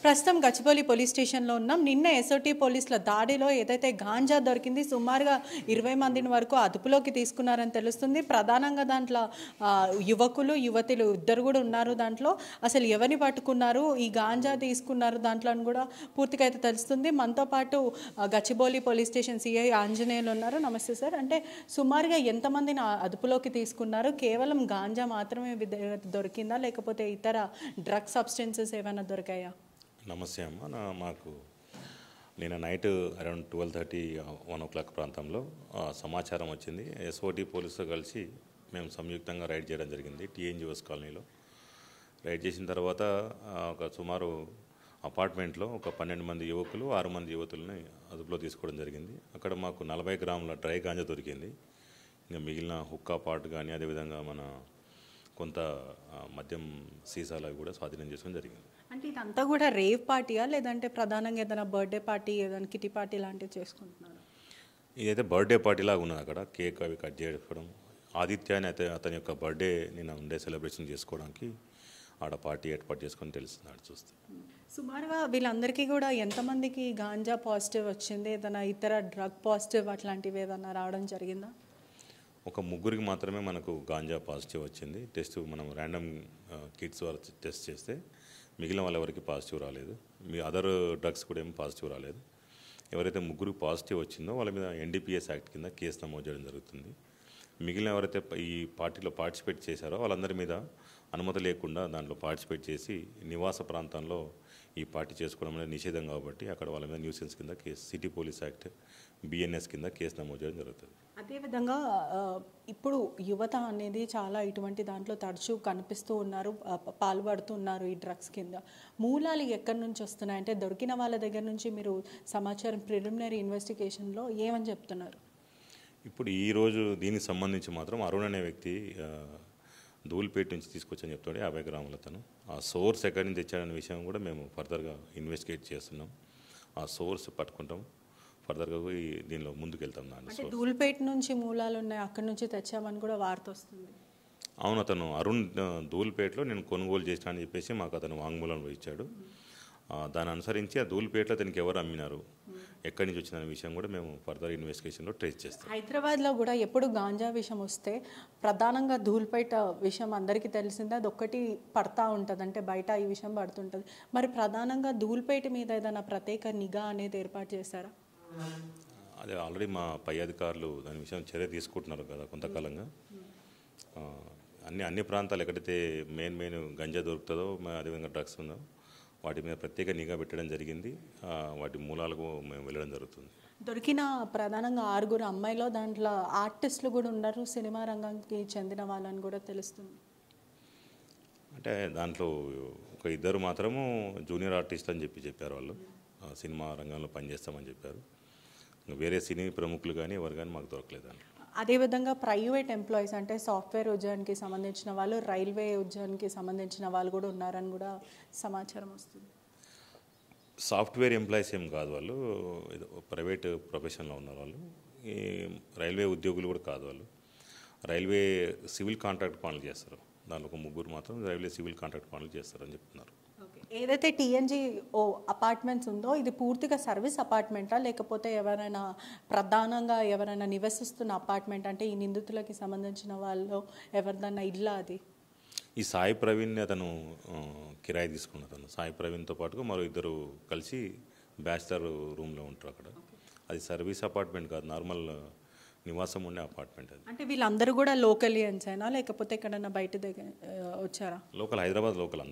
ప్రస్తుతం గచ్చిబౌలి పోలీస్ స్టేషన్లో ఉన్నాం. నిన్న ఎస్ఓటీ పోలీసుల దాడిలో ఏదైతే గాంజా దొరికింది సుమారుగా 20 మందిని వరకు అదుపులోకి తీసుకున్నారని తెలుస్తుంది. ప్రధానంగా దాంట్లో యువకులు యువతులు ఇద్దరు కూడా ఉన్నారు. దాంట్లో అసలు ఎవరిని పట్టుకున్నారు, ఈ గాంజా తీసుకున్నారు దాంట్లో అని కూడా పూర్తిగా అయితే తెలుస్తుంది. మనతో పాటు Gachibowli police station CI Anjaneyulu ఉన్నారు. నమస్తే సార్. అంటే సుమారుగా ఎంతమందిని అదుపులోకి తీసుకున్నారు? కేవలం గాంజా మాత్రమే దొరికిందా లేకపోతే ఇతర డ్రగ్ సబ్స్టెన్సెస్ ఏమైనా దొరికాయా? నమస్తే అమ్మ. మాకు నిన్న నైట్ అరౌండ్ 12:30 1 o'clock ప్రాంతంలో సమాచారం వచ్చింది. ఎస్ఓటీ పోలీసుతో కలిసి మేము సంయుక్తంగా రైడ్ చేయడం జరిగింది టీఎన్జిఓస్ కాలనీలో. రైడ్ చేసిన తర్వాత ఒక సుమారు అపార్ట్మెంట్లో ఒక 12 మంది యువకులు 6 మంది యువతులని అదుపులో తీసుకోవడం జరిగింది. అక్కడ మాకు 40 గ్రాముల డ్రై గాంజా దొరికింది. ఇంకా మిగిలిన హుక్కా పాట్ కానీ అదేవిధంగా మన కొంత మద్యం సీసాలు కూడా స్వాధీనం చేసుకోవడం జరిగింది. అంటే ఇదంతా కూడా రేవ్ పార్టీయా లేదంటే ప్రధానంగా ఏదైనా బర్త్డే పార్టీ ఏదైనా కిటీ పార్టీ లాంటివి చేసుకుంటున్నారు? ఇదైతే బర్త్డే పార్టీ లాగా ఉన్నది. అక్కడ కేక్ అవి కట్ చేసుకోవడం, ఆదిత్య అని అయితే అతని యొక్క బర్త్డే నిన్న ఉండే సెలబ్రేషన్ చేసుకోవడానికి ఆడ పార్టీ ఏర్పాటు చేసుకొని తెలుస్తుంది చూస్తే. సుమారుగా వీళ్ళందరికీ కూడా ఎంతమందికి గాంజా పాజిటివ్ వచ్చింది? ఏదైనా ఇతర డ్రగ్ పాజిటివ్ అట్లాంటివి ఏదైనా రావడం జరిగిందా? ఒక ముగ్గురికి మాత్రమే మనకు గాంజా పాజిటివ్ వచ్చింది. టెస్ట్ మనం ర్యాండమ్ కిట్స్ వారు టెస్ట్ చేస్తే మిగిలిన వాళ్ళ ఎవరికి పాజిటివ్ రాలేదు. మీ అదర్ డ్రగ్స్ కూడా ఏమి పాజిటివ్ రాలేదు. ఎవరైతే ముగ్గురికి పాజిటివ్ వచ్చిందో వాళ్ళ మీద ఎన్డీపీఎస్ యాక్ట్ కింద కేసు నమోదు చేయడం జరుగుతుంది. మిగిలిన ఎవరైతే ఈ పార్టీలో పార్టిసిపేట్ చేశారో వాళ్ళందరి మీద అనుమతి లేకుండా దాంట్లో పార్టిసిపేట్ చేసి నివాస ప్రాంతంలో ఈ పార్టీ చేసుకోవడం అనేది నిషేధం కాబట్టి అక్కడ వాళ్ళ మీద న్యూసెన్స్ కింద case city police act BNS కింద కేసు నమోదు చేయడం జరుగుతుంది. అదేవిధంగా ఇప్పుడు యువత అనేది చాలా ఇటువంటి దాంట్లో తరచూ కనిపిస్తూ ఉన్నారు, పాల్పడుతున్నారు ఈ డ్రగ్స్ కింద. మూలాలు ఎక్కడి నుంచి వస్తున్నాయి? అంటే దొరికిన వాళ్ళ దగ్గర నుంచి మీరు సమాచారం ప్రిలిమినరీ ఇన్వెస్టిగేషన్లో ఏమని చెప్తున్నారు? ఇప్పుడు ఈరోజు దీనికి సంబంధించి మాత్రం అరుణ్ అనే వ్యక్తి ధూల్పేట నుంచి తీసుకొచ్చని చెప్తాడు 50 గ్రాముల తను. ఆ సోర్స్ ఎక్కడి నుంచి తెచ్చాడనే విషయం కూడా మేము ఫర్దర్గా ఇన్వెస్టిగేట్ చేస్తున్నాం. ఆ సోర్స్ పట్టుకుంటాం, ఫర్దర్గా పోయి దీనిలో ముందుకెళ్తాం. అంటే ధూల్పేట నుంచి మూలాలు ఉన్నాయి, అక్కడి నుంచి తెచ్చామని కూడా వార్త వస్తుంది. అవును, అతను అరుణ్ ధూల్పేటలో నేను కొనుగోలు చేసిన అని చెప్పేసి మాకు అతను వాంగ్మూలం ఇచ్చాడు. దాన్ని అనుసరించి ఆ ధూల్పేటలో అతనికి ఎవరు అమ్మినారు, ఎక్కడి నుంచి వచ్చిన విషయం కూడా మేము ఫర్దర్ ఇన్వెస్టిగేషన్లో ట్రేస్ చేస్తాం. హైదరాబాద్లో కూడా ఎప్పుడు గాంజా విషయం వస్తే ప్రధానంగా ధూల్పేట విషయం అందరికీ తెలిసిందే, అది ఒక్కటి పడతా ఉంటుంది, అంటే బయట ఈ విషయం పడుతుంటుంది. మరి ప్రధానంగా ధూల్పేట మీద ఏదైనా ప్రత్యేక నిఘా అనేది ఏర్పాటు చేశారా? అదే ఆల్రెడీ మా పై అధికారులు దాని విషయం చర్య తీసుకుంటున్నారు కదా కొంతకాలంగా. అన్ని ప్రాంతాలు ఎక్కడైతే మెయిన్ గంజా దొరుకుతుందో అదేవిధంగా డ్రగ్స్ ఉందో వాటి మీద ప్రత్యేక నిఘా పెట్టడం జరిగింది. వాటి మూలాలకు మేము వెళ్ళడం జరుగుతుంది. దొరికిన ప్రధానంగా 6 అమ్మాయిలో దాంట్లో ఆర్టిస్టులు కూడా ఉన్నారు, సినిమా రంగానికి చెందిన వాళ్ళని కూడా తెలుస్తుంది. అంటే దాంట్లో ఒక 2 మాత్రము జూనియర్ ఆర్టిస్ట్ అని చెప్పారు. వాళ్ళు సినిమా రంగంలో పనిచేస్తామని చెప్పారు. వేరే సినీ ప్రముఖులు కానీ ఎవరు కానీ మాకు దొరకలేదు. అదేవిధంగా ప్రైవేట్ ఎంప్లాయీస్ అంటే సాఫ్ట్వేర్ ఉద్యోగానికి సంబంధించిన వాళ్ళు, రైల్వే ఉద్యోగానికి సంబంధించిన వాళ్ళు కూడా ఉన్నారని కూడా సమాచారం వస్తుంది. సాఫ్ట్వేర్ ఎంప్లాయీస్ ఏం కాదు, వాళ్ళు ప్రైవేట్ ప్రొఫెషన్లో ఉన్నారు. వాళ్ళు ఈ రైల్వే ఉద్యోగులు కూడా కాదు. వాళ్ళు రైల్వే సివిల్ కాంట్రాక్ట్ పనులు చేస్తారు. దాంట్లో ఒక 3 మాత్రం రైల్వే సివిల్ కాంట్రాక్ట్ పనులు చేస్తారని చెప్తున్నారు. ఏదైతే టీఎన్జిఓ అపార్ట్మెంట్స్ ఉందో ఇది పూర్తిగా సర్వీస్ అపార్ట్మెంటా లేకపోతే ఎవరైనా ప్రధానంగా ఎవరైనా నివసిస్తున్న అపార్ట్మెంట్, అంటే ఈ నిందితులకి సంబంధించిన వాళ్ళు ఎవరిదన్నా ఇల్లా? అది ఈ సాయి ప్రవీణ్ అతను కిరాయి తీసుకున్న అతను. సాయి ప్రవీణ్తో పాటుగా మరో 2 కలిసి బ్యాచిలర్ రూమ్లో ఉంటారు అక్కడ. అది సర్వీస్ అపార్ట్మెంట్ కాదు, నార్మల్ నివాసం ఉండే అపార్ట్మెంట్ అది. అంటే వీళ్ళందరూ కూడా లోకలియన్స్ అయినా లేకపోతే ఎక్కడన్నా బయట దగ్గర వచ్చారా? Local, Hyderabad local.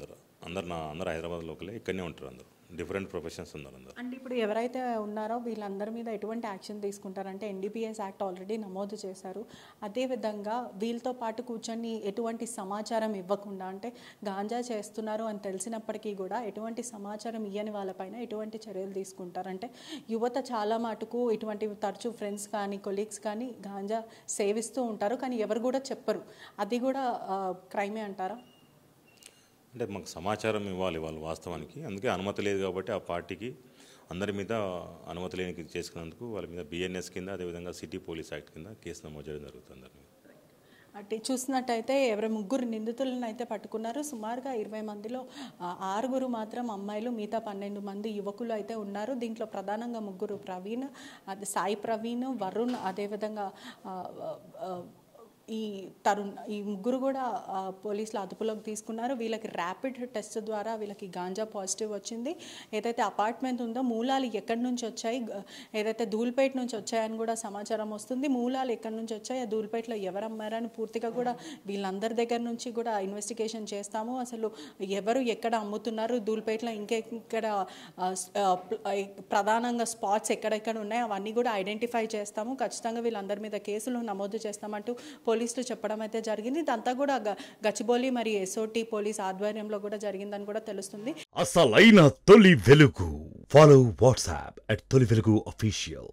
అందరు హైదరాబాద్ లోకలే, ఇక్కడనే ఉంటారు. అందరూ డిఫరెంట్ ప్రొఫెషన్స్ ఉన్నారు అందరూ. అంటే ఇప్పుడు ఎవరైతే ఉన్నారో వీళ్ళందరి మీద ఎటువంటి యాక్షన్ తీసుకుంటారంటే ఎన్డీపీఎస్ యాక్ట్ ఆల్రెడీ నమోదు చేశారు. అదేవిధంగా వీళ్ళతో పాటు కూర్చొని ఎటువంటి సమాచారం ఇవ్వకుండా, అంటే గాంజా చేస్తున్నారు అని తెలిసినప్పటికీ కూడా ఎటువంటి సమాచారం ఇవ్వని వాళ్ళపైన ఎటువంటి చర్యలు తీసుకుంటారంటే, యువత చాలా మటుకు ఇటువంటి తరచూ ఫ్రెండ్స్ కానీ కొలీగ్స్ కానీ గాంజా సేవిస్తూ ఉంటారు, కానీ ఎవరు కూడా చెప్పరు. అది కూడా క్రైమే అంటారా? అంటే మాకు సమాచారం ఇవ్వాలి వాళ్ళు వాస్తవానికి. అందుకే అనుమతి లేదు కాబట్టి ఆ పార్టీకి అందరి మీద అనుమతి లేని చేసుకున్నందుకు వాళ్ళ మీద బిఎన్ఎస్ కింద అదేవిధంగా సిటీ పోలీస్ యాక్ట్ కింద కేసు నమోదు చేయడం జరుగుతుంది. అంటే చూసినట్టయితే ఎవరి ముగ్గురు నిందితులను అయితే పట్టుకున్నారు. సుమారుగా 20 మందిలో 6 మాత్రం అమ్మాయిలు, మిగతా 12 మంది యువకులు అయితే ఉన్నారు. దీంట్లో ప్రధానంగా ముగ్గురు ప్రవీణ్, అది సాయి ప్రవీణ్, వరుణ్, అదేవిధంగా ఈ తరుణ్, ఈ ముగ్గురు కూడా పోలీసులు అదుపులోకి తీసుకున్నారు. వీళ్ళకి ర్యాపిడ్ టెస్ట్ ద్వారా వీళ్ళకి గాంజా పాజిటివ్ వచ్చింది. ఏదైతే అపార్ట్మెంట్ ఉందో మూలాలు ఎక్కడి నుంచి వచ్చాయి, ఏదైతే ధూల్పేట నుంచి వచ్చాయని కూడా సమాచారం వస్తుంది. మూలాలు ఎక్కడి నుంచి వచ్చాయి, ఆ ధూల్పేటలో ఎవరు అమ్మారని పూర్తిగా కూడా వీళ్ళందరి దగ్గర నుంచి కూడా ఇన్వెస్టిగేషన్ చేస్తాము. అసలు ఎవరు ఎక్కడ అమ్ముతున్నారు, ధూల్పేటలో ఇంకెక్కడ ప్రధానంగా స్పాట్స్ ఎక్కడెక్కడ ఉన్నాయో అవన్నీ కూడా ఐడెంటిఫై చేస్తాము. ఖచ్చితంగా వీళ్ళందరి మీద కేసులు నమోదు చేస్తామంటూ పోలీసులు చెప్పడం అయితే జరిగింది. ఇదంతా కూడా గచ్చిబౌలి మరియు ఎస్ఓటి పోలీస్ ఆధ్వర్యంలో కూడా జరిగిందని కూడా తెలుస్తుంది. అసలైన తొలి వెలుగు. ఫాలో వాట్సాప్ @తొలి వెలుగు official.